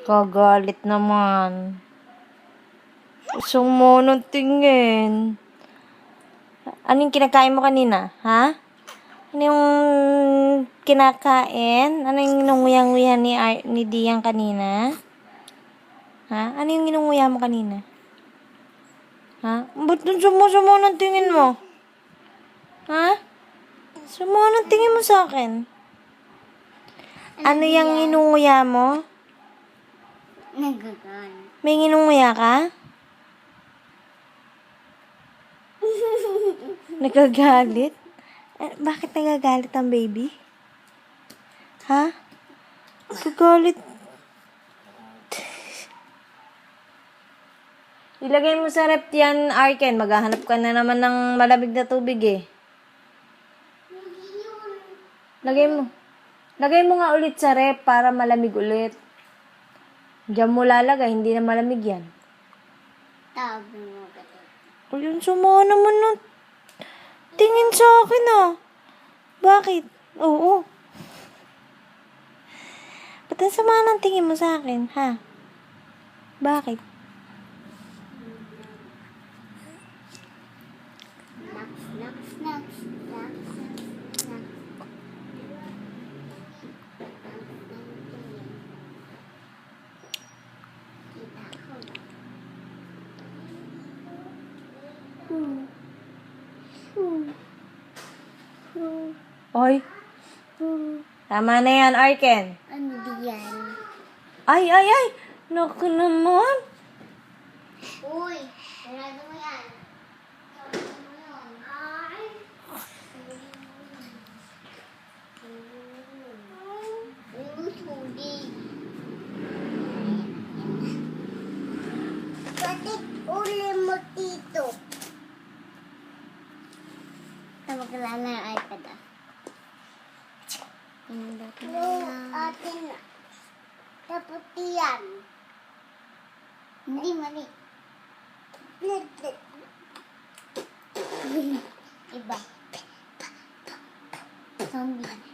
Kagalit naman. Isang mo ng tingin. Ano yung kinakain mo kanina? Ha? Ano yung kinakain? Ano yung inunguya-nguya ni Dian kanina? Ha? Ano yung inunguya mo kanina? Ha? Ba't dun sumo ng tingin mo? Ha? Sumo ng tingin mo sa akin? Ano yung inunguya mo? Nagagalit. May inunguya ka? Nagagalit? Bakit nagagalit ang baby? Ha? Nagagalit. Ilagay mo sa rep yan, Arken. Maghahanap ka na naman ng malamig na tubig eh. Lagay mo. Lagay mo nga ulit sa rep para malamig ulit. Diyan mo lalagay, hindi na malamig yan. Tabi mo kasi. Ayun, suma naman na. Tingin sa akin ah. Bakit? Oo. Ba't ang sama ng tingin mo sa akin, ha? Bakit? Snacks, snacks, snacks, snacks, snacks. Kita ko ba? Oy. Tama na yan, Arken. Ano diyan? Ay! Naku naman. Uy! Sarado mo yan. Sarado mo yun. Ay! Sudi. Patik uli mo dito. Magkala na yung iPad ah. Atin na. Kaputi yan. Hindi mali. Iba. Zombie.